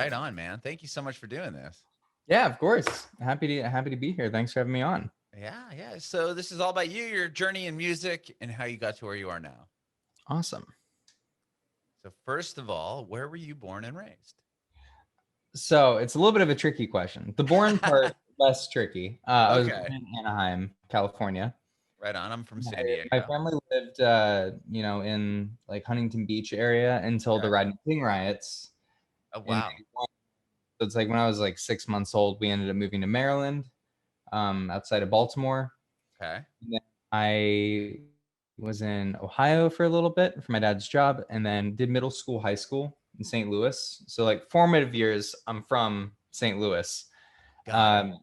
Right on, man. Thank you so much for doing this. Yeah, of course. Happy to be here. Thanks for having me on. Yeah. So this is all about you, your journey in music, and how you got to where you are now. Awesome. So first of all, where were you born and raised? So it's a little bit of a tricky question. The born part less tricky. I was born Okay. in Anaheim, California. Right on. I'm from San My Diego. family lived, in like Huntington Beach area until the Okay. Rodney King riots Oh, in wow. '91. So it's like when I was like 6 months old, we ended up moving to Maryland, outside of Baltimore. Okay. And then I was in Ohio for a little bit for my dad's job, and then did middle school, high school in St. Louis. So like formative years, I'm from St. Louis. Got it. Um,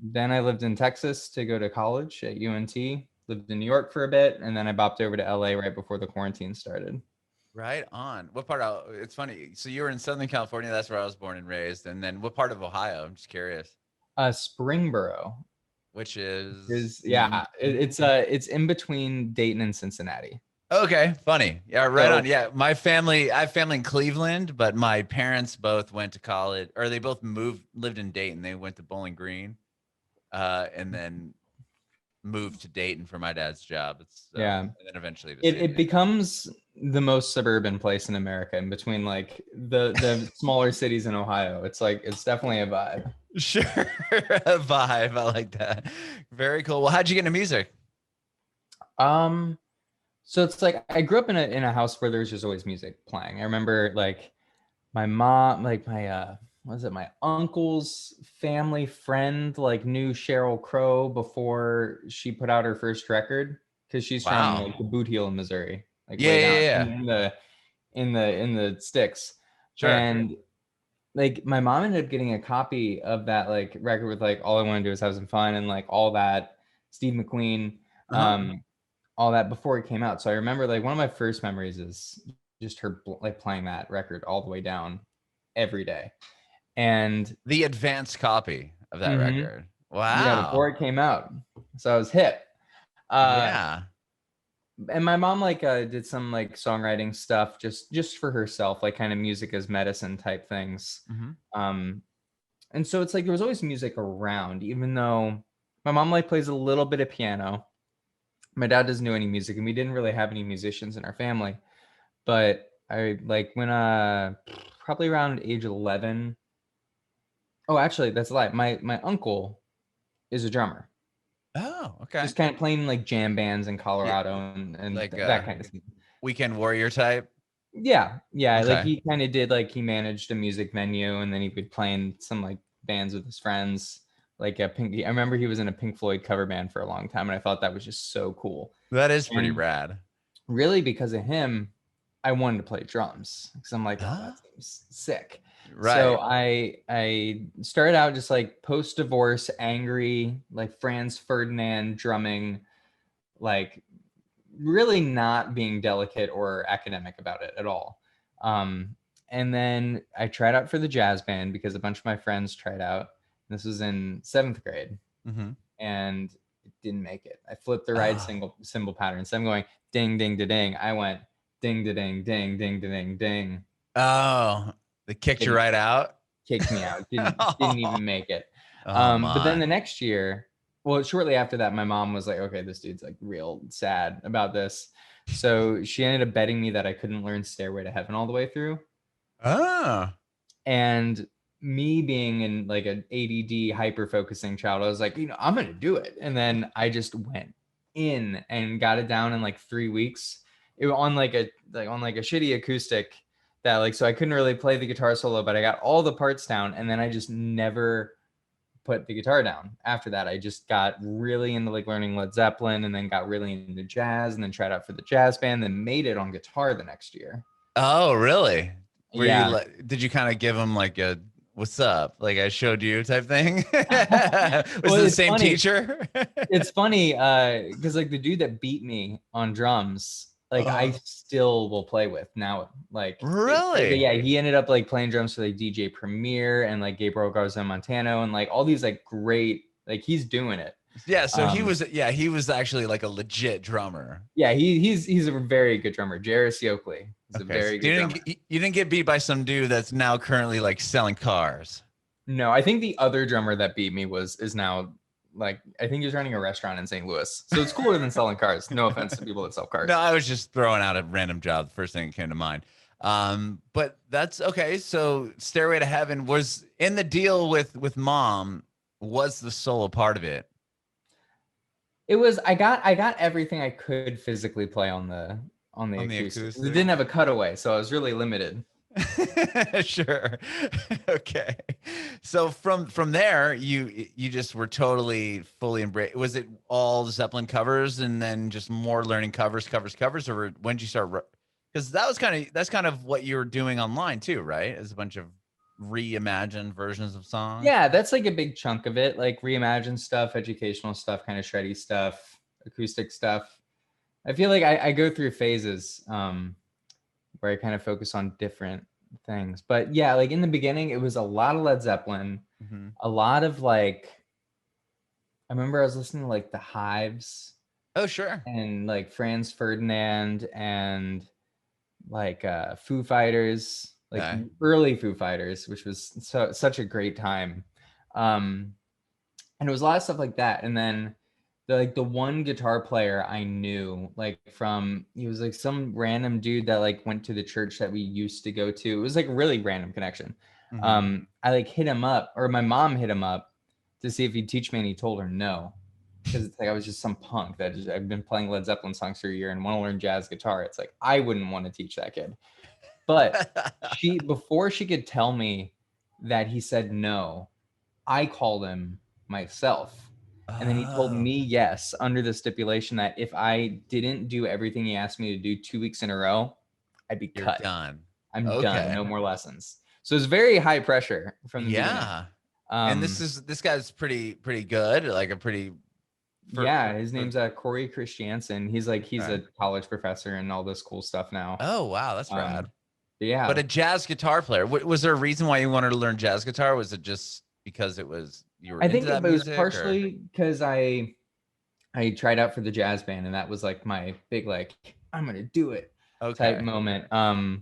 then I lived in Texas to go to college at UNT. Lived in New York for a bit, and then I bopped over to LA right before the quarantine started. Right on. What part of it's funny. So you were in Southern California, that's where I was born and raised. And then what part of Ohio? I'm just curious. Springboro Which is is yeah, it's in between Dayton and Cincinnati. okay, funny. Yeah, right So on. Yeah, my family, I have family in Cleveland, but my parents both went to college, or they both lived in Dayton. They went to Bowling Green, and then moved to Dayton for my dad's job. It's yeah, and then eventually to it San Diego. becomes the most suburban place in America, in between like the smaller cities in Ohio. It's like it's definitely a vibe. Sure, a vibe. I like that. Very cool. Well, how'd you get into music? Um, so it's like I grew up in a house where there was just always music playing. I remember like my mom, like my what was it, my uncle's family friend like knew Sheryl Crow before she put out her first record, because she's from Wow. like the Boot Heel in Missouri, like Yeah, way yeah, down yeah. in the sticks. Sure. And like my mom ended up getting a copy of that like record with like All I Want to Do Is Have Some Fun and like all that, Steve McQueen, Uh-huh. all that before it came out. So I remember like one of my first memories is just her like playing that record all the way down every day. And The advanced copy of that mhm, record. yeah, Wow. before it came out, so I was hip. Uh, Yeah. and my mom like did some like songwriting stuff just for herself, like kind of music as medicine type things. Hmm. Um, and so it's like there was always music around, even though my mom like plays a little bit of piano. My dad doesn't do any music, and we didn't really have any musicians in our family. But I like when probably around age 11. Oh, actually, that's a lie. My uncle is a drummer, Oh, okay. just kind of playing like jam bands in Yeah, Colorado and like that kind of thing. weekend warrior type. Yeah, like Okay. he kind of did, like he managed a music venue, and then he would play in some like bands with his friends, like a Pink. I remember he was in a Pink Floyd cover band for a long time, and I thought that was just so cool. That is pretty And rad. really, because of him, I wanted to play drums because I'm like, oh, Huh? that seems sick. So Right. I started out just like post divorce, angry, like Franz Ferdinand drumming, like really not being delicate or academic about it at all. Um, and then I tried out for the jazz band because a bunch of my friends tried out. This was in 7th grade, Hmm. and it didn't make it. I flipped the right Oh. single cymbal pattern. So I'm going ding ding da ding. I went ding da ding ding ding da ding ding. Oh, they kicked you Didn't right out. kicked me out. Didn't even make it. Oh But then my. the next year, well, shortly after that, my mom was like, okay, this dude's like real sad about this. So she ended up betting me that I couldn't learn Stairway to Heaven all the way through. Oh. And me being in like an ADD hyper focusing child, I was like, I'm gonna do it. And then I just went in and got it down in like 3 weeks. It was on like a shitty acoustic that like, so I couldn't really play the guitar solo, but I got all the parts down, and then I just never put the guitar down after that. I just got really into like learning Led Zeppelin, and then got really into jazz, and then tried out for the jazz band, then made it on guitar the next year. Oh, really? Were you Yeah. like, did you kind of give them like a what's up? Like I showed you type thing? Was Well, it the same teacher? it's funny because like the dude that beat me on drums, like I uh, still will play with now. Like really? yeah, he ended up like playing drums for like DJ Premier and like Gabriel Garza Montano and like all these like great, like he's doing it. Yeah, so he was actually like a legit drummer. Yeah, he's a very good drummer. Jarris Yoakley is a Okay, so very good drummer. you didn't get beat by some dude that's now currently like selling cars. No, I think the other drummer that beat me is now like, I think he's running a restaurant in St. Louis. So it's cooler than selling cars. No offense to people that sell cars. No, I was just throwing out a random job. The first thing that came to mind. But that's okay. So Stairway to Heaven was in the deal with mom. Was the solo part of it? It was, I got everything I could physically play on the acoustic. It didn't have a cutaway, so I was really limited. Sure. Okay. So from there, you just were totally fully embraced. Was it all Zeppelin covers and then just more learning covers, or when did you start? Because that's kind of what you were doing online too, right? As a bunch of reimagined versions of songs. Yeah, that's like a big chunk of it, like reimagined stuff, educational stuff, kind of shreddy stuff, acoustic stuff. I feel like I go through phases where I kind of focus on different things. But yeah, like in the beginning, it was a lot of Led Zeppelin, a lot of like, I remember I was listening to like the Hives. Oh, sure. And like Franz Ferdinand and like Foo Fighters, like early Foo Fighters, which was such a great time. And it was a lot of stuff like that. And then the one guitar player I knew, like he was like some random dude that like went to the church that we used to go to. It was like a really random connection. I like hit him up, or my mom hit him up to see if he'd teach me, and he told her no. Because it's like I was just some punk that I've been playing Led Zeppelin songs for a year and want to learn jazz guitar. It's like I wouldn't want to teach that kid. But before she could tell me that he said no, I called him myself. And then he told me yes, under the stipulation that if I didn't do everything he asked me to do 2 weeks in a row, I'd be cut. Done. I'm done. No more lessons. So it's very high pressure from the beginning. And this guy's pretty good, like a pretty. His name's Corey Christiansen. He's a college professor and all this cool stuff now. Oh wow, that's rad. Yeah, but a jazz guitar player. Was there a reason why you wanted to learn jazz guitar? Was it just because it was you were? I think it was partially because I tried out for the jazz band, and that was like my big like I'm gonna do it type moment. And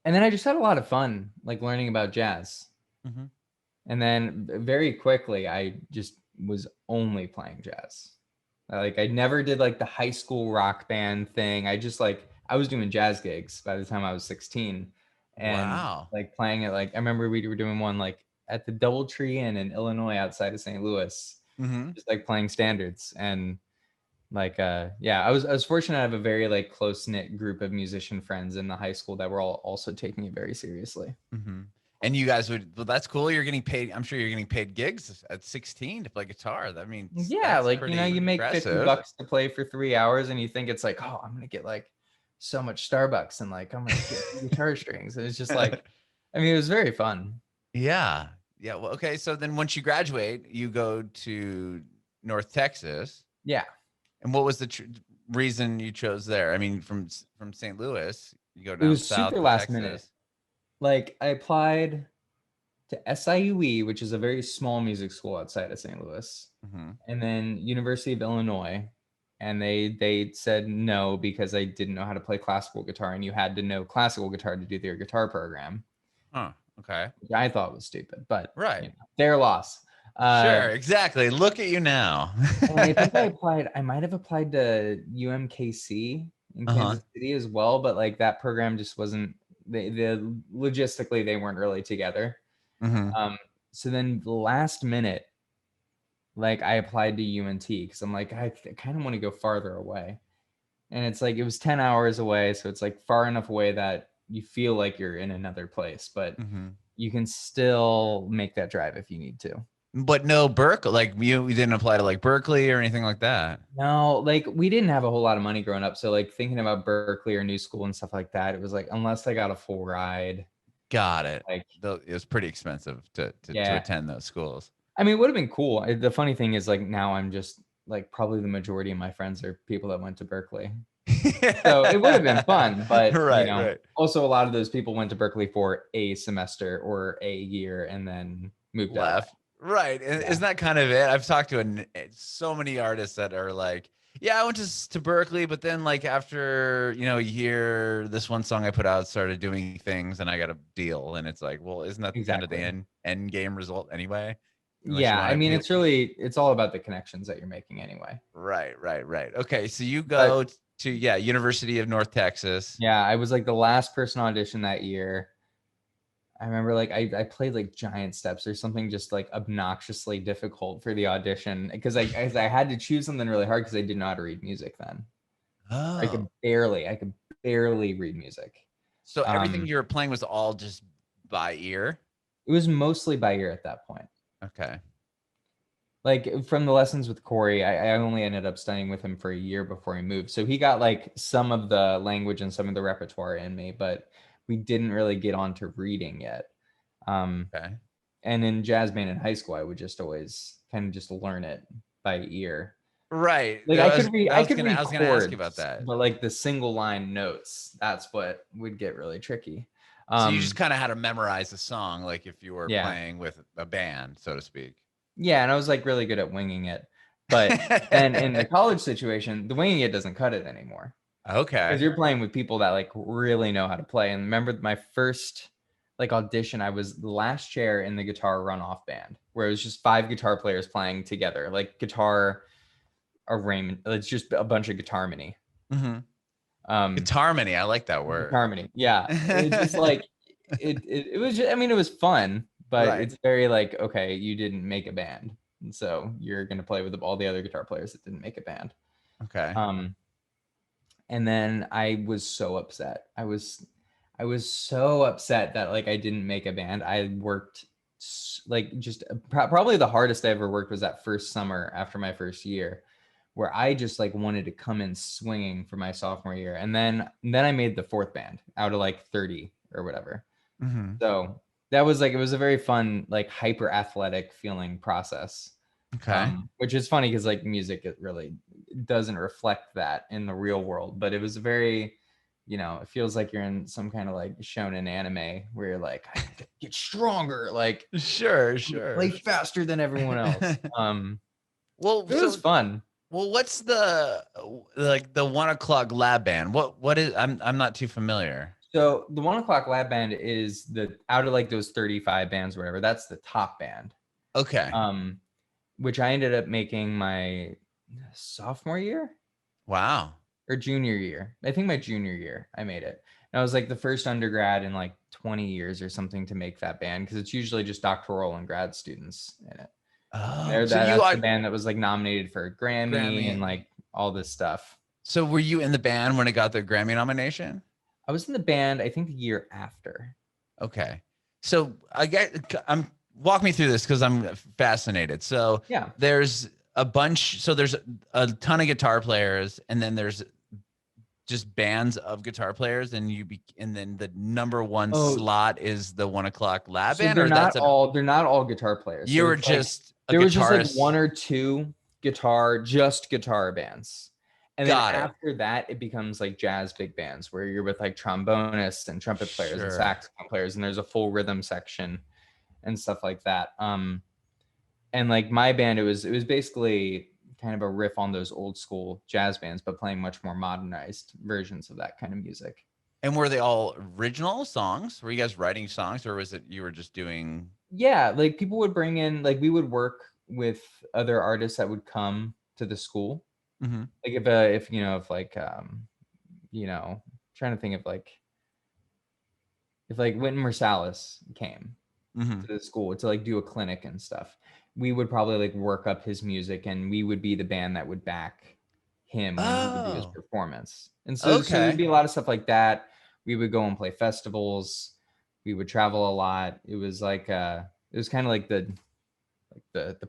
then I just had a lot of fun like learning about jazz. And then very quickly, I just was only playing jazz. Like I never did like the high school rock band thing. I just I was doing jazz gigs by the time I was 16, and like playing it. Like I remember we were doing one like at the Doubletree Inn in Illinois outside of St. Louis, just like playing standards. And like I was fortunate to have a very like close knit group of musician friends in the high school that were all also taking it very seriously. And you guys that's cool. You're getting paid. I'm sure you're getting paid gigs at 16 to play guitar. That means like you make $50 to play for 3 hours, and you think it's like, oh, I'm gonna get like so much Starbucks and like I'm gonna get guitar strings. And it's just like, I mean, it was very fun. Yeah. Well, okay. So then once you graduate, you go to North Texas. Yeah. And what was the reason you chose there? I mean, from St. Louis, you go down. It was south super last minute. Like I applied to SIUE, which is a very small music school outside of St. Louis, and then University of Illinois, and they said no because I didn't know how to play classical guitar, and you had to know classical guitar to do their guitar program. Okay. Which I thought was stupid, but right, their loss. Sure, exactly. Look at you now. And I think I might have applied to UMKC in Kansas City as well, but like that program just wasn't. Logistically they weren't really together. So then last minute, like I applied to UNT because I'm like, I kind of want to go farther away, and it's like it was 10 hours away, so it's like far enough away that you feel like you're in another place, but you can still make that drive if you need to. But no Berkeley, like you didn't apply to like Berkeley or anything like that. No, like we didn't have a whole lot of money growing up. So like thinking about Berkeley or New School and stuff like that, it was like, unless I got a full ride. Got it. Like it was pretty expensive to attend those schools. I mean, it would have been cool. The funny thing is like now I'm just like probably the majority of my friends are people that went to Berkeley. So it would have been fun, but also a lot of those people went to Berkeley for a semester or a year and then moved left. Right. Yeah, Isn't that kind of it? I've talked to so many artists that are like, yeah, I went to Berkeley, but then like after, a year, this one song I put out started doing things and I got a deal. And it's like, well, isn't that kind of the exactly. end game result anyway? Unless you Yeah, want I to mean, appeal. it's all about the connections that you're making anyway. Right, right, right. Okay. So you But go to, yeah, University of North Texas. yeah, I was like the last person audition that year. I remember like I played like giant steps or something just like obnoxiously difficult for the audition because I had to choose something really hard because I didn't know how to read music then. Oh. I could barely read music. So everything Um, you were playing was all just by ear? it was mostly by ear at that point. Okay. Like from the lessons with Corey, I only ended up studying with him for a year before he moved. So he got like some of the language and some of the repertoire in me, but we didn't really get on to reading yet. Um, Okay. and in jazz band in high school, I would just always kind of just learn it by ear. Right. Like I could read I was gonna ask you about chords, that. but like the single line notes, that's what would get really tricky. So you just Um, kind of had to memorize the song, like if you were yeah. playing with a band, so to speak. Yeah, and I was like really good at winging it. But then in the college situation, the winging it doesn't cut it anymore. Because Okay. you're playing with people that like really know how to play. And remember my first like audition, I was the last chair in the guitar runoff band where it was just 5 guitar players playing together, like guitar arrangement. It's just a bunch of guitar mini. Mm-hmm. Um, Guitarmony. I like that word. guitar mini. Yeah. It's just like it was just, I mean, it was fun, but Right. it's very like, okay, you didn't make a band. And so you're gonna play with all the other guitar players that didn't make a band. Okay. Um, and then I was so upset. I was so upset that like I didn't make a band. I worked like just probably the hardest I ever worked was that first summer after my first year, where I just like wanted to come in swinging for my sophomore year, and then I made the fourth band out of like 30 or whatever. Mm-hmm. So that was like it was a very fun like hyper athletic feeling process. Okay. Which is funny because like music it really doesn't reflect that in the real world, but it was very, it feels like you're in some kind of like shonen anime where you're like, I have to get stronger, like Sure. play Sure. faster than everyone else. Well, It was so fun. what's the like the 1 o'clock lab band? What is? I'm not too familiar. So the 1 o'clock lab band is the out of like those 35 bands or whatever, that's the top band. Okay. Um, which I ended up making my sophomore year Wow. or junior year. I think my junior year I made it. And I was like the first undergrad in like 20 years or something to make that band because it's usually just doctoral and grad students in it. Oh, so you That's are the band that was like nominated for a Grammy and Grammy. like all this stuff. So were you in the band when it got the Grammy nomination? I was in the band, I think the year after. Okay. So I'm walk me through this because I'm fascinated. So Yeah. there's there's a ton of guitar players, and then there's just bands of guitar players, and and then the number one Oh, slot is the 1 o'clock lab so band, or they're not all guitar players. you So were it's like just a there was just like guitarist. one or two just guitar bands. And then Got it. after that, it becomes like jazz big bands where you're with like trombonists and trumpet players and Sure. saxophone players, and there's a full rhythm section and stuff like that. And like my band, it was basically kind of a riff on those old school jazz bands, but playing much more modernized versions of that kind of music. And were they all original songs? Were you guys writing songs, or was it you were just doing? Yeah, like people would bring in, like we would work with other artists that would come to the school. Mhm. Like if if like trying to think of like if like Wynton Marsalis came Mhm. to the school to like do a clinic and stuff, we would probably like work up his music and we would be the band that would back him when he would do his Oh, performance. And so it would okay. be a lot of stuff like that. We would go and play festivals. We would travel a lot. It was like it was kind of like the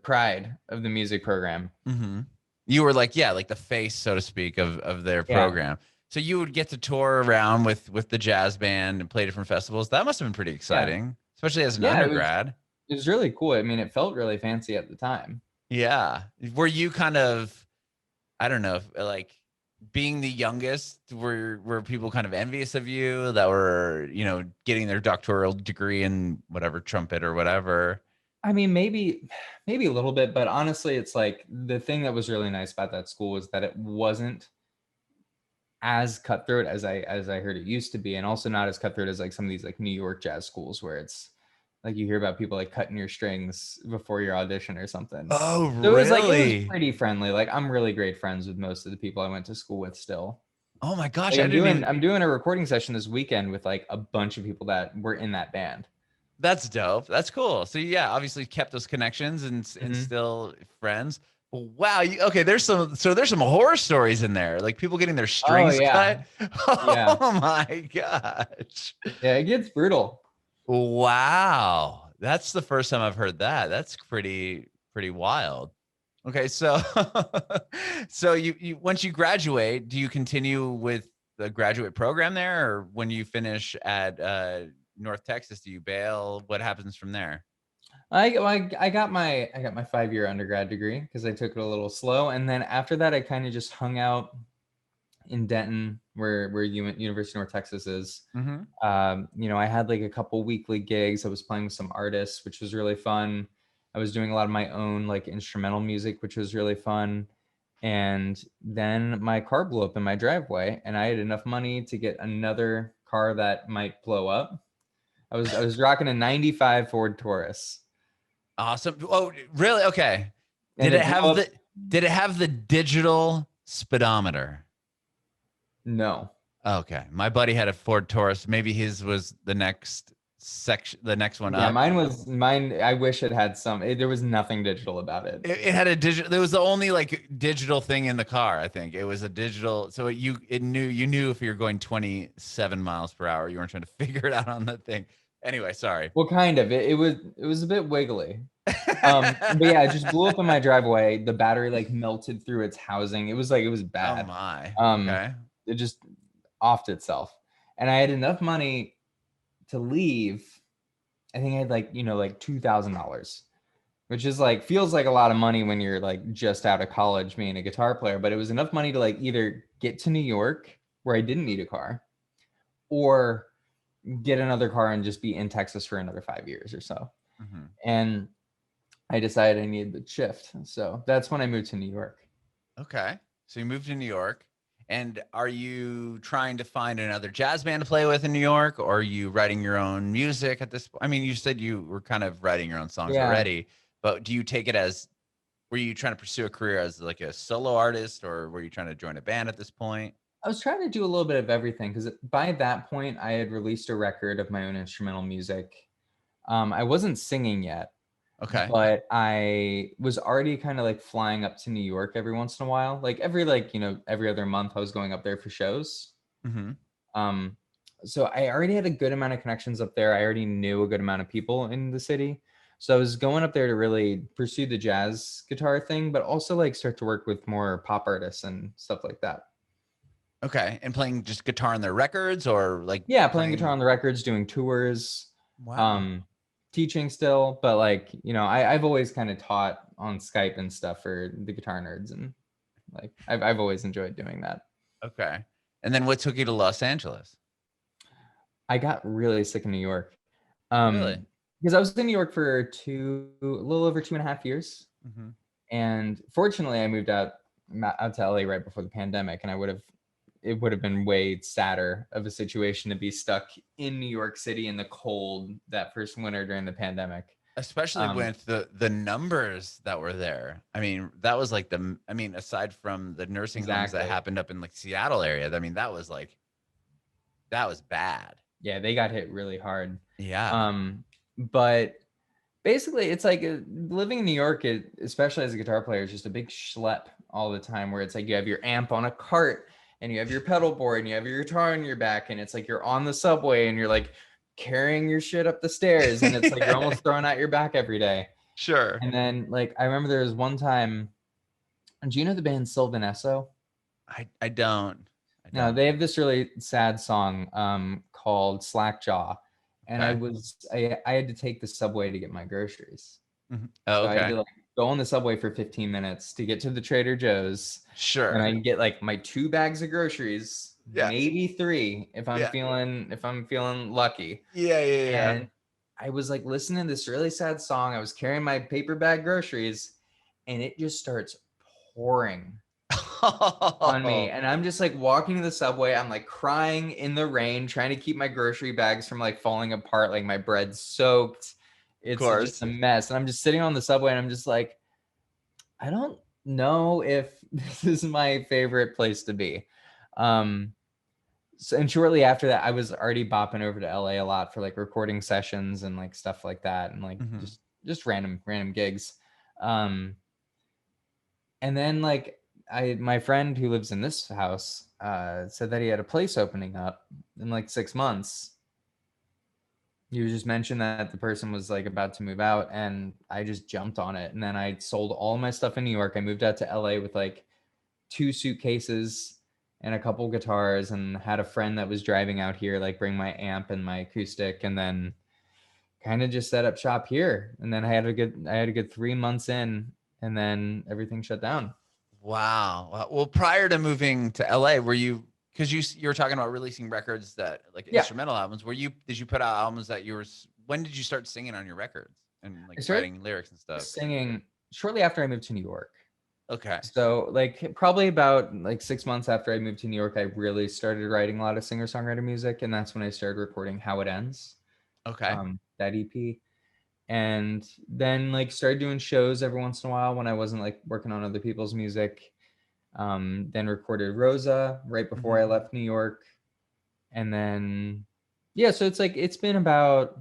pride of the music program. Mhm. You were like, yeah, like the face, so to speak, of their Yeah. program. So you would get to tour around with the jazz band and play different festivals. That must have been pretty Yeah. exciting, especially as an Yeah, undergrad. it was really cool. I mean, it felt really fancy at the time. Yeah. Were you kind of, I don't know, like being the youngest, were people kind of envious of you that were, getting their doctoral degree in whatever trumpet or whatever? I mean, maybe a little bit, but honestly, it's like the thing that was really nice about that school was that it wasn't as cutthroat as I heard it used to be, and also not as cutthroat as like some of these like New York jazz schools where it's like you hear about people like cutting your strings before your audition or something. Oh, So it was really? pretty friendly. Like I'm really great friends with most of the people I went to school with still. Oh my gosh, Like I didn't even. I'm doing a recording session this weekend with like a bunch of people that were in that band. That's dope. That's cool. So yeah, obviously kept those connections and Mhm. still friends. Wow. Okay. There's some horror stories in there, like people getting their Oh strings yeah. cut. Yeah. Oh my gosh. Yeah, it gets brutal. Wow. That's the first time I've heard that. That's pretty wild. Okay. So, so you once you graduate, do you continue with the graduate program there, or when you finish at North Texas, do you bail? What happens from there? I got my 5-year undergrad degree because I took it a little slow, and then after that, I kind of just hung out in Denton, where University of North Texas is. Mm-hmm. I had like a couple weekly gigs. I was playing with some artists, which was really fun. I was doing a lot of my own like instrumental music, which was really fun. And then my car blew up in my driveway, and I had enough money to get another car that might blow up. I was rocking a '95 Ford Taurus, Awesome. Oh, really? Okay. and Did it it blew have up. the digital speedometer? No. Okay. My buddy had a Ford Taurus. Maybe his was the next section, the next one Yeah, up. mine. I wish it had some. There was nothing digital about it. It had a digital. There was the only like digital thing in the car. I think it was a digital. So you knew if you were going 27 miles per hour, you weren't trying to figure it out on the thing. Anyway, sorry. Well, kind of. It was a bit wiggly. But yeah, it just blew up in my driveway. The battery like melted through its housing. It was Oh bad. my. Um, Okay. it just offed itself, and I had enough money to leave. I think I had like like $2,000, which is like feels like a lot of money when you're like just out of college being a guitar player. But it was enough money to like either get to New York where I didn't need a car, or get another car and just be in Texas for another 5 years or so. Mhm. And I decided I needed the shift. So that's when I moved to New York. Okay. So you moved to New York. And are you trying to find another jazz band to play with in New York, or are you writing your own music at this point? I mean, you said you were kind of writing your own songs Yeah. already, but do you take it as, were you trying to pursue a career as like a solo artist, or were you trying to join a band at this point? I was trying to do a little bit of everything because by that point I had released a record of my own instrumental music. I wasn't singing yet, Okay. but I was already kind of like flying up to New York every once in a while. Like every every other month I was going up there for shows. Mm-hmm. Um, so I already had a good amount of connections up there. I already knew a good amount of people in the city. So I was going up there to really pursue the jazz guitar thing, but also like start to work with more pop artists and stuff like that. Okay. And playing just guitar on their records, or like Yeah, playing guitar playing. on the records, doing tours, Wow. um, teaching still, but like, I've always kind of taught on Skype and stuff for the guitar nerds, and like I've always enjoyed doing that. Okay. And then what took you to Los Angeles? I got really sick in New York. Really? Because I was in New York for a little over 2.5 years. Mm-hmm. And fortunately I moved out to LA right before the pandemic, and it would have been way sadder of a situation to be stuck in New York City in the cold that first winter during the pandemic. Especially Um, with the numbers that were there. I mean, that was like aside from the nursing homes that exactly. happened up in like Seattle area, I mean, that was bad. Yeah, they got hit really hard. Yeah. But basically it's like living in New York, especially as a guitar player, is just a big schlep all the time, where it's like you have your amp on a cart, and you have your pedal board, and you have your guitar on your back, and it's like you're on the subway and you're like carrying your shit up the stairs, and it's like you're almost throwing out your back every day. Sure. And then like I remember there was one time, do you know the band Sylvan Esso? I don't. I No, don't. they have this really sad song called Slackjaw. And Okay. I had to take the subway to get my groceries. Mhm. Oh, So I had okay. to like go on the subway for 15 minutes to get to the Trader Joe's, and I Sure. can get like my 2 bags of groceries, Yeah. maybe 3 Yeah. if I'm feeling lucky. Yeah. Yeah. Yeah. And I was like listening to this really sad song. I was carrying my paper bag groceries, and it just starts pouring on me. And I'm just like walking to the subway. I'm like crying in the rain, trying to keep my grocery bags from like falling apart. Like my bread's soaked. It's just a mess. And I'm just sitting on the subway and I'm just like, I don't know if this is my favorite place to be. So, and shortly after that, I was already bopping over to LA a lot for like recording sessions and like stuff like that. And like just random gigs. And then like my friend who lives in this house said that he had a place opening up in like 6 months. You just mentioned that the person was like about to move out, and I just jumped on it. And then I sold all my stuff in New York. I moved out to LA with like 2 suitcases and a couple guitars, and had a friend that was driving out here like bring my amp and my acoustic, and then kind of just set up shop here. And then I had a good 3 months in, and then everything shut down. Wow. Well, prior to moving to LA, were you, because you were talking about releasing records that like instrumental albums, did you put out albums that when did you start singing on your records and like writing lyrics and stuff? Singing shortly after I moved to New York. Okay. So like probably about like 6 months after I moved to New York, I really started writing a lot of singer-songwriter music. And that's when I started recording How It Ends. Okay. That EP. And then like started doing shows every once in a while when I wasn't like working on other people's music. Then recorded Rosa right before I left New York. And then, so it's like, it's been about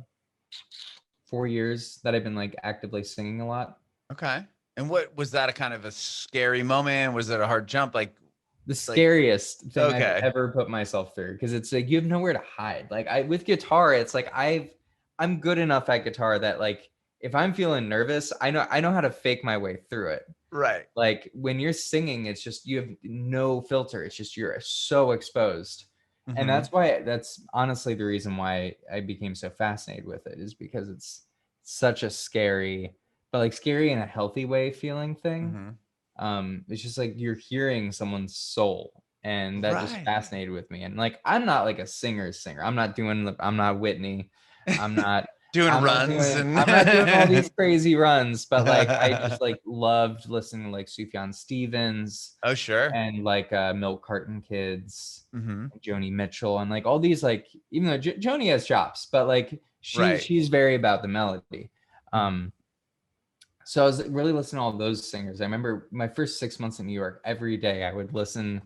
4 years that I've been like actively singing a lot. Okay. And what was that, a kind of a scary moment? Was it a hard jump? Like the scariest thing I've ever put myself through, because it's like you have nowhere to hide. Like with guitar, it's like I'm good enough at guitar that like if I'm feeling nervous, I know how to fake my way through it. Right. Like when you're singing, it's just you have no filter. It's just you're so exposed. And that's honestly the reason why I became so fascinated with it, is because it's such a scary, but like scary in a healthy way feling thing. It's just like you're hearing someone's soul, and that just fascinated with me. And like I'm not like a singer. I'm not Whitney. I'm not I'm not doing all these crazy runs, but like I just like loved listening to like Sufjan Stevens. Oh sure. And like Milk Carton Kids, Joni Mitchell, and like all these, like, even though Joni has chops, but like she's very about the melody. So I was really listening to all those singers. I remember my first 6 months in New York, every day I would listen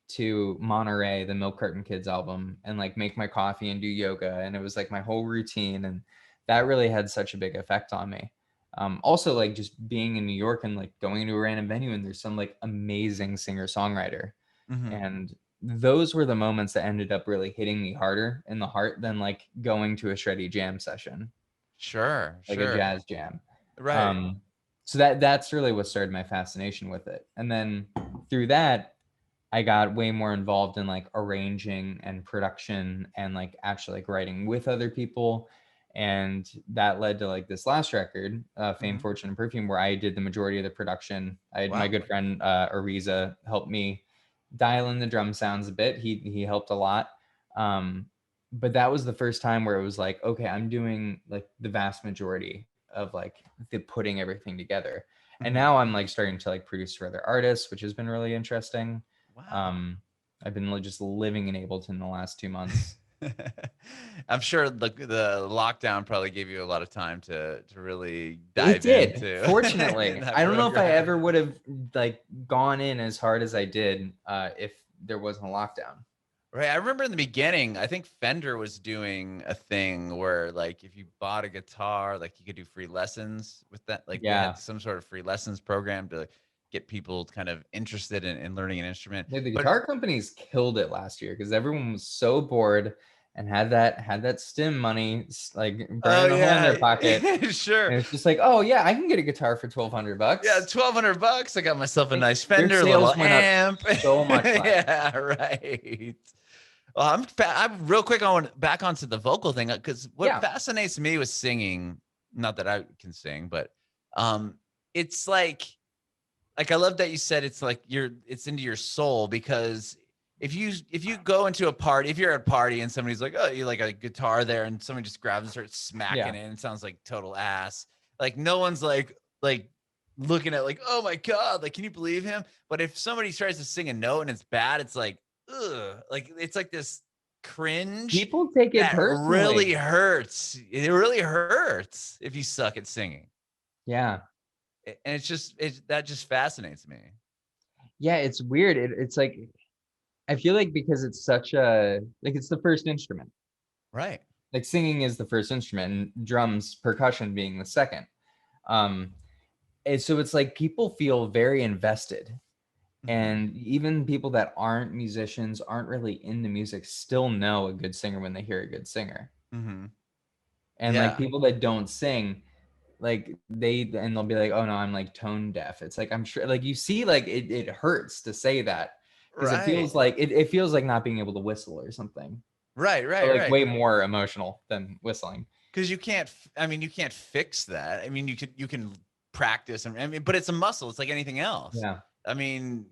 to Monterey, the Milk Carton Kids album, and like make my coffee and do yoga. And it was like my whole routine. And that really had such a big effect on me. Also like just being in New York and like going to a random venue and there's some like amazing singer-songwriter. And those were the moments that ended up really hitting me harder in the heart than like going to a shreddy jam session. Sure. Like a jazz jam. Right. So that's really what started my fascination with it. And then through that, I got way more involved in like arranging and production and like actually like writing with other people. And that led to like this last record, Fame, Fortune, and Perfume, where I did the majority of the production. I had my good friend Ariza help me dial in the drum sounds a bit. He helped a lot. But that was the first time where it was like, okay, I'm doing like the vast majority of like the putting everything together. And now I'm like starting to like produce for other artists, which has been really interesting. I've been just living in Ableton the last 2 months. I'm sure the lockdown probably gave you a lot of time to really dive into. Fortunately, I don't know if I ever would have like gone in as hard as I did if there wasn't a lockdown. Right. I remember in the beginning, I think Fender was doing a thing where like if you bought a guitar, like you could do free lessons with that. Like they had some sort of free lessons program to get people kind of interested in learning an instrument. Yeah, the guitar companies killed it last year because everyone was so bored and had that stim money like burning a hole in their pocket. Sure. And it's just like, oh yeah, I can get a guitar for $1,200. Yeah, $1,200. I got myself a nice Fender, little amp. So much. Yeah, right. Well, I'm real quick on back onto the vocal thing, because what fascinates me with singing, not that I can sing, but it's like I love that you said it's like it's into your soul, because if you go into a party, if you're at a party and somebody's like, oh, you like a guitar there, and somebody just grabs and starts smacking it, and it sounds like total ass. Like no one's like looking at like, oh my god, like can you believe him? But if somebody tries to sing a note and it's bad, it's like, ugh, like it's like this cringe. People take it that personally. really hurts. It really hurts if you suck at singing. Yeah. And that just fascinates me. Yeah, it's weird. It's like, I feel like because it's such a, like it's the first instrument. Right. Like singing is the first instrument and drums, percussion being the second. And so it's like people feel very invested. And even people that aren't musicians, aren't really into music, still know a good singer when they hear a good singer. And like people that don't sing, like they'll be like, oh no, I'm like tone deaf. It's like, I'm sure, like you see, like it hurts to say that, because it feels like it feels like not being able to whistle or something. Right. Or like way more emotional than whistling. Because you can't fix that. I mean, you can practice, and I mean, but it's a muscle. It's like anything else. Yeah. I mean,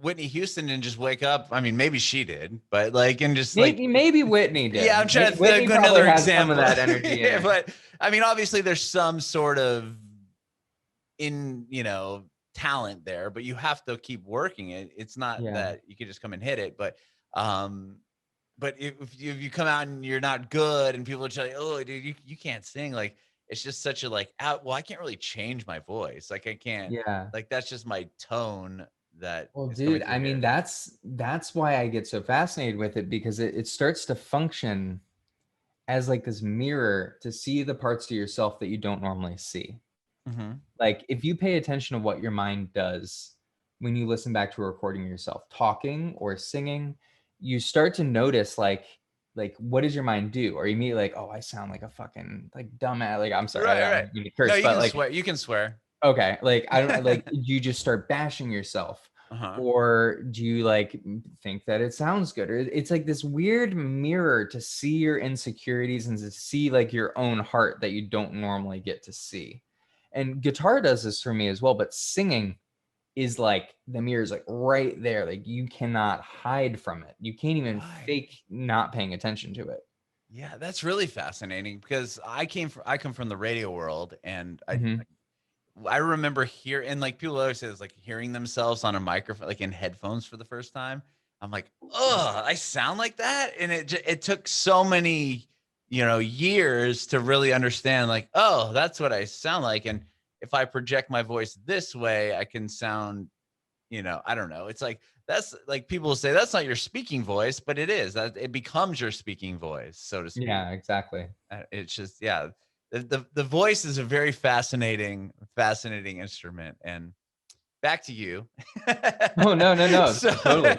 Whitney Houston didn't just wake up. I mean, maybe she did, but like, and just maybe Whitney did. Yeah, I'm trying to Whitney think another has example. Some of that energy in her. But I mean, obviously, there's some sort of talent there, but you have to keep working it. It's not that you can just come and hit it, but if you come out and you're not good, and people tell you, oh, dude, you can't sing, like it's just such a like, well, I can't really change my voice. Like I can't. Like that's just my tone. Well, dude, I mean, that's why I get so fascinated with it, because it starts to function as like this mirror to see the parts to yourself that you don't normally see. Like if you pay attention to what your mind does when you listen back to a recording of yourself talking or singing, you start to notice like what does your mind do? Or you immediately like, oh, I sound like a fucking like dumbass. Like I'm sorry, I don't mean to curse, no, you but can like swear. You can swear. Okay, like I don't like you just start bashing yourself. Or do you like think that it sounds good? Or it's like this weird mirror to see your insecurities and to see like your own heart that you don't normally get to see. And guitar does this for me as well, but singing is like the mirror is like right there. Like you cannot hide from it. You can't even fake not paying attention to it. Yeah, that's really fascinating, because I come from the radio world, and I remember and like people always say this, like hearing themselves on a microphone, like in headphones for the first time. I'm like, oh, I sound like that. And it took so many, years to really understand, like, oh, that's what I sound like. And if I project my voice this way, I can sound, I don't know. It's like, that's like people say that's not your speaking voice, but it is. That it becomes your speaking voice, so to speak. Yeah, exactly. It's just, the voice is a very fascinating instrument. And back to you. Oh no, so, totally.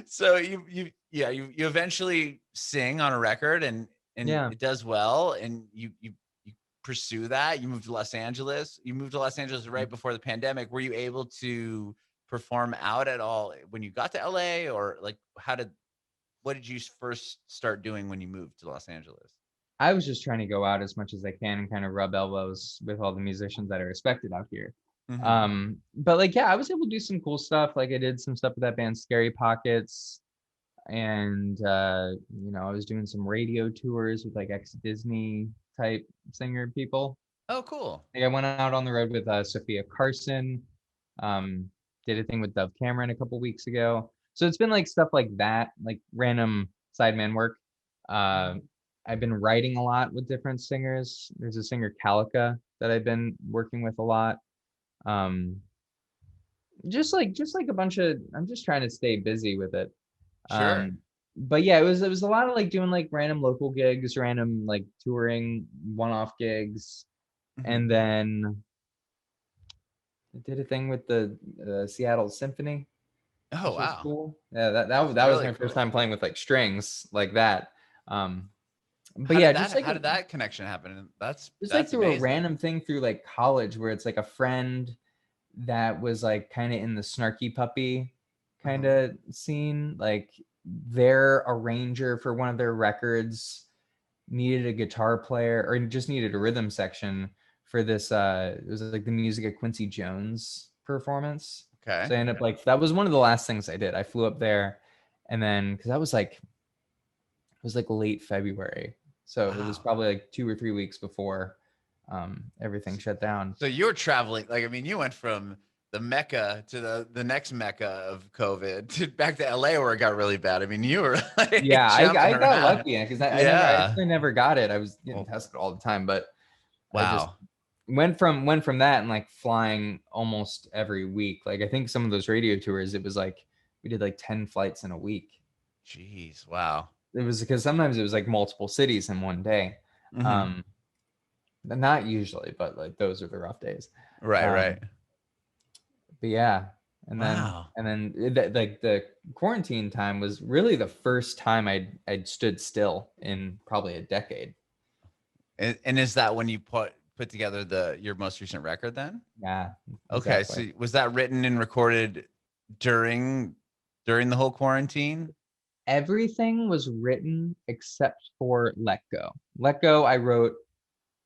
So you eventually sing on a record, and it does well, and you pursue that. You moved to Los Angeles. Right before the pandemic. Were you able to perform out at all when you got to LA, or like what did you first start doing when you moved to Los Angeles? I was just trying to go out as much as I can and kind of rub elbows with all the musicians that are respected out here. But like, I was able to do some cool stuff. Like I did some stuff with that band Scary Pockets, and I was doing some radio tours with like ex-Disney type singer people. Oh, cool. Like I went out on the road with Sophia Carson, did a thing with Dove Cameron a couple weeks ago. So it's been like stuff like that, like random sideman work. I've been writing a lot with different singers. There's a singer Calica that I've been working with a lot. Just like a bunch of, I'm just trying to stay busy with it. Sure. But yeah, it was a lot of like doing like random local gigs, random like touring, one-off gigs. And then I did a thing with the Seattle Symphony. Oh, wow. Cool. Yeah, that was really my first time playing with like strings like that. But how did that connection happen? That's like through amazing. a random thing through like college, where it's like a friend that was like kind of in the snarky puppy kind of scene. Like their arranger for one of their records needed a guitar player, or just needed a rhythm section for this. It was like the music of Quincy Jones performance. Okay. So I ended up like, that was one of the last things I did. I flew up there, and then, cause that was like, it was like late February. So it was Wow. probably like 2 or 3 weeks before everything shut down. So you were traveling, like, I mean, you went from the Mecca to the next Mecca of COVID to back to LA where it got really bad. I mean, you were like Yeah, jumping I got around. lucky because I Yeah. actually never got it. I was getting Well, tested all the time, but I just wow. went from that and like flying almost every week. Like I think some of those radio tours, it was like we did like 10 flights in a week. Jeez. Wow. It was because sometimes it was like multiple cities in one day. Hmm. Um, not usually, but like those are the rough days. Right. Um, Right. but yeah, and then Wow. like the quarantine time was really the first time I'd stood still in probably a decade. And is that when you put together your most recent record then? Yeah, Okay. exactly. So was that written and recorded during the whole quarantine? Everything was written except for Let Go. Let Go, I wrote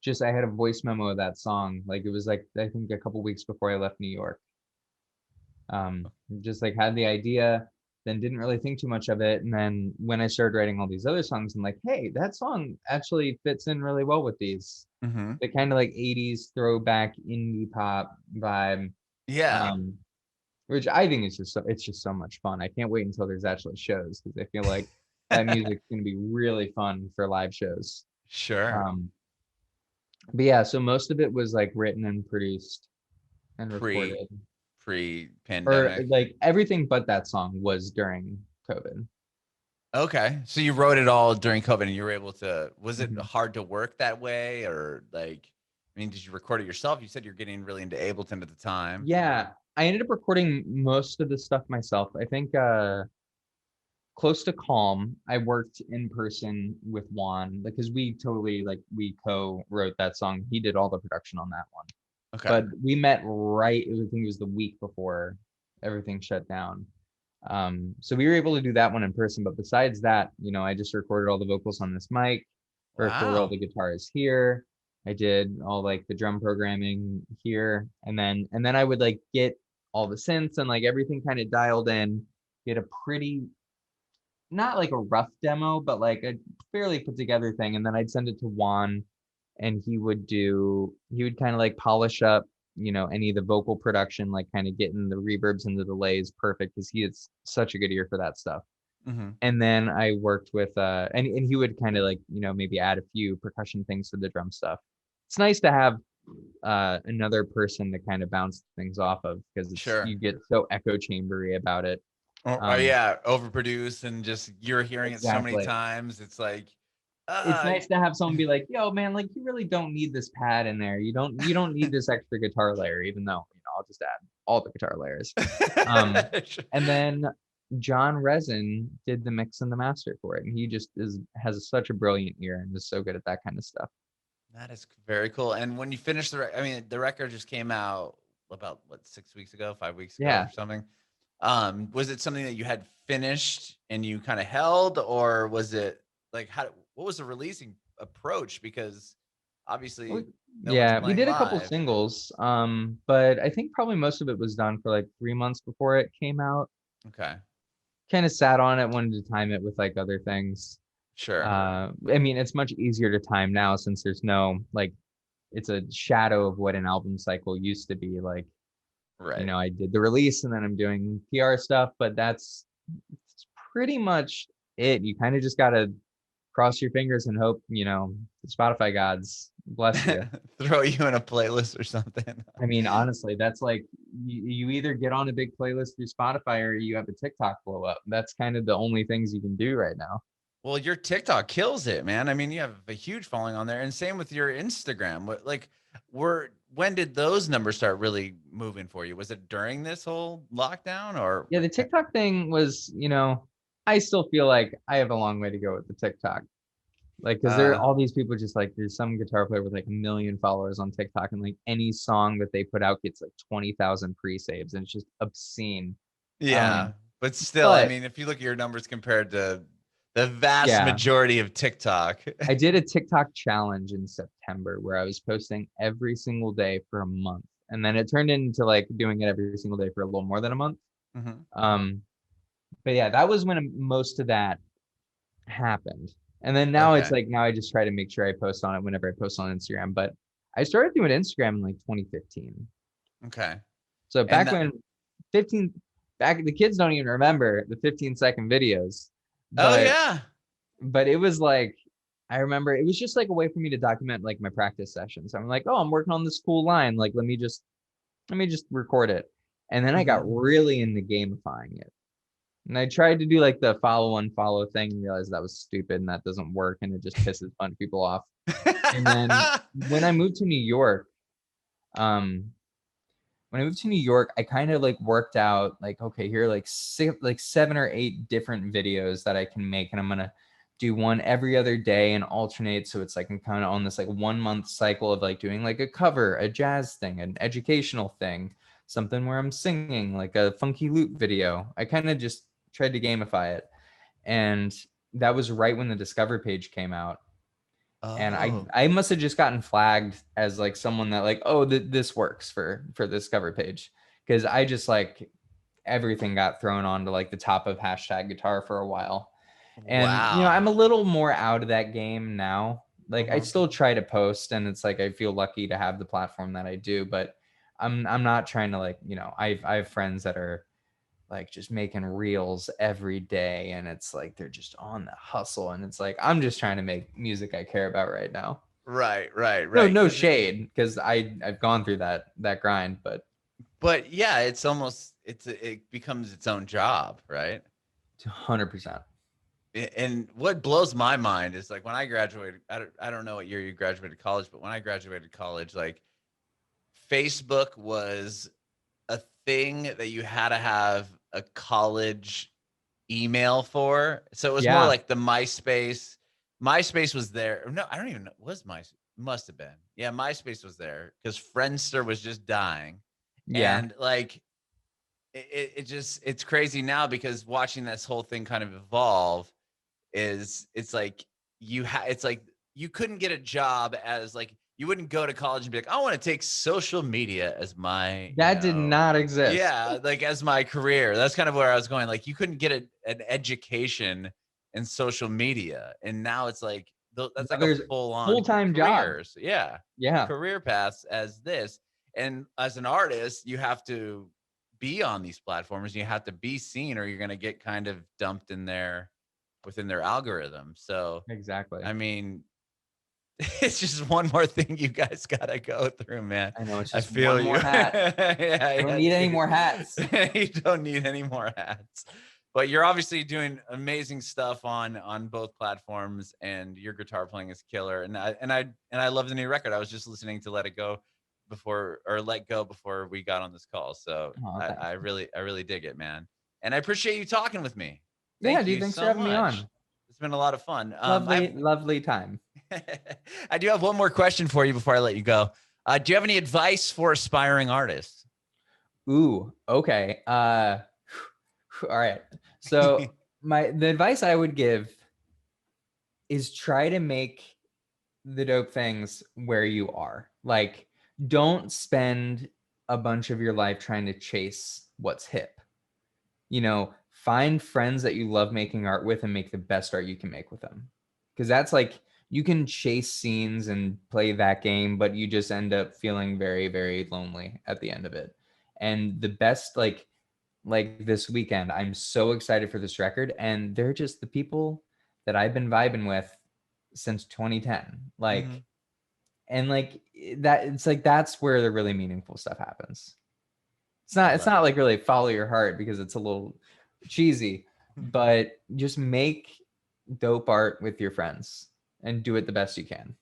just, I had a voice memo of that song. Like it was like, I think a couple weeks before I left New York. Just like had the idea, then didn't really think too much of it. And then when I started writing all these other songs, I'm like, hey, that song actually fits in really well with these. Hmm. The kind of like 80s throwback indie pop vibe. Yeah. Um, which I think is it's just so much fun. I can't wait until there's actually shows because I feel like that music's gonna be really fun for live shows. Sure. Um, but yeah, so most of it was like written and produced and Pre recorded, or pandemic. like everything but that song was during COVID. Okay. So you wrote it all during COVID and you were able to, was it Mhm. hard to work that way or like, I mean, did you record it yourself? You said you're getting really into Ableton at the time. Yeah, I ended up recording most of the stuff myself. I think close to Calm, I worked in person with Juan because we totally like we co-wrote that song. He did all the production on that one. Okay. But we met right, I think it was the week before everything shut down. So we were able to do that one in person. But besides that, I just recorded all the vocals on this mic, recorded all Wow. the guitars here. I did all like the drum programming here, and then I would like get all the synths and like everything kind of dialed in, get a pretty, not like a rough demo, but like a fairly put together thing. And then I'd send it to Juan, and he would kind of like polish up, any of the vocal production, like kind of getting the reverbs and the delays perfect because he has such a good ear for that stuff. Hmm. And then I worked with and he would kind of like, maybe add a few percussion things to the drum stuff. It's nice to have another person to kind of bounce things off of because Sure. you get so echo chambery about it. Or Um, yeah, overproduced and just you're hearing it so many exactly. times. It's like, It's uh, nice to have someone be like, "Yo, man, like you really don't need this pad in there. You don't need this extra guitar layer, even though, I'll just add all the guitar layers." Um, and then John Resin did the mix and the master for it, and he just has such a brilliant ear and is so good at that kind of stuff. that is very cool. And when you finish I mean, the record just came out about what, 6 weeks ago, 5 weeks ago or Yeah, something. Was it something that you had finished and you kind of held, or was it like what was the releasing approach? Because Well, obviously no one's yeah, we playing did a couple live. singles, but I think probably most of it was done for like 3 months before it came out. Okay. Kind of sat on it, wanted to time it with like other things. Sure. I mean, it's much easier to time now since there's no like, it's a shadow of what an album cycle used to be. Like, Right. I did the release and then I'm doing PR stuff, but it's pretty much it. You kind of just gotta cross your fingers and hope, the Spotify gods bless you. Throw you in a playlist or something. I mean, honestly, that's like you either get on a big playlist through Spotify or you have a TikTok blow up. That's kind of the only things you can do right now. Well, your TikTok kills it, man. I mean, you have a huge following on there, and same with your Instagram. When did those numbers start really moving for you? Was it during this whole lockdown, or? Yeah, the TikTok thing was, I still feel like I have a long way to go with the TikTok. Like, because there are Uh, all these people just like, there's some guitar player with like 1 million followers on TikTok, and like any song that they put out gets like 20,000 pre-saves, and it's just obscene. yeah, Um, but still, I but mean, if you look at your numbers compared to the vast yeah, majority of TikTok, I did a TikTok challenge in September where I was posting every single day for a month And then it turned into like doing it every single day for a little more than a month. Mm-hmm. But yeah, that was when most of that happened. And then now it's Okay. like, now I just try to make sure I post on it whenever I post on Instagram. But I started doing Instagram in like 2015. Okay. So And back when 15, back the kids don't even remember the 15-second videos, oh but yeah. it was like, I remember it was just like a way for me to document like my practice sessions. I'm like, oh, I'm working on this cool line. Like, let me just record it. And then I got Mhm. really into gamifying it. And I tried to do like the follow unfollow thing and realized that was stupid and that doesn't work and it just pisses a bunch of people off. And then when I moved to New York, um, I kind of like worked out like, okay, here are like like 7 or 8 different videos that I can make, and I'm gonna do one every other day and alternate. So it's like I'm kind of on this like 1 month cycle of like doing like a cover, a jazz thing, an educational thing, something where I'm singing, like a funky loop video. I kind of just tried to gamify it, and that was right when the Discover page came out. And Oh. I must have just gotten flagged as like someone that like, oh, this works for this cover page, because I just like everything got thrown onto like the top of hashtag guitar for a while. And Wow. I'm a little more out of that game now. Like I Uh-huh. still try to post, and it's like I feel lucky to have the platform that I do, but I'm not trying to like, I have friends that are like just making reels every day, and it's like they're just on the hustle, and it's like I'm just trying to make music I care about right now. Right, right, No, right. no shade, because I've gone through that grind, but But yeah, it's almost it becomes its own job, right? 100%. And what blows my mind is like when I graduated, I don't know what year you graduated college, but when I graduated college, like Facebook was a thing that you had to have a college email for. So it was more Yeah, like the MySpace. MySpace was there. No, I don't even know. Was MySpace? Must have been. Yeah, MySpace was there because Friendster was just dying. yeah. And like it just it's crazy now because watching this whole thing kind of evolve it's like it's like you couldn't get a job as like you wouldn't go to college and be like, I want to take social media as my, That did not exist. yeah, like as my career. That's kind of where I was going. Like you couldn't get an education in social media. And now it's like that's Now like a there's full on full-time job. career. So, yeah. Yeah, Career paths as this. And as an artist, you have to be on these platforms. You have to be seen or you're going to get kind of dumped in there within their algorithm. So, exactly. I mean, it's just one more thing you guys gotta go through, man. I know, it's I just feel one you. more hat. Yeah, I don't yeah, need any dude. more hats. You don't need any more hats. But you're obviously doing amazing stuff on both platforms, and your guitar playing is killer. And I love the new record. I was just listening to Let Go before we got on this call. So Oh, I, thanks. I really I really dig it, man. And I appreciate you talking with me. Yeah, Thank dude, you thanks for so having me much. on. It's been a lot of fun. Lovely, lovely time. I do have one more question for you before I let you go. Do you have any advice for aspiring artists? Ooh, okay. All right. So the advice I would give is try to make the dope things where you are. Like, don't spend a bunch of your life trying to chase what's hip. Find friends that you love making art with and make the best art you can make with them. Because that's like, you can chase scenes and play that game, but you just end up feeling very, very lonely at the end of it. And the best, like this weekend, I'm so excited for this record, and they're just the people that I've been vibing with since 2010. Mhm. And like that, it's like that's where the really meaningful stuff happens. I It's love not it. like really follow your heart because it's a little cheesy, but just make dope art with your friends and do it the best you can.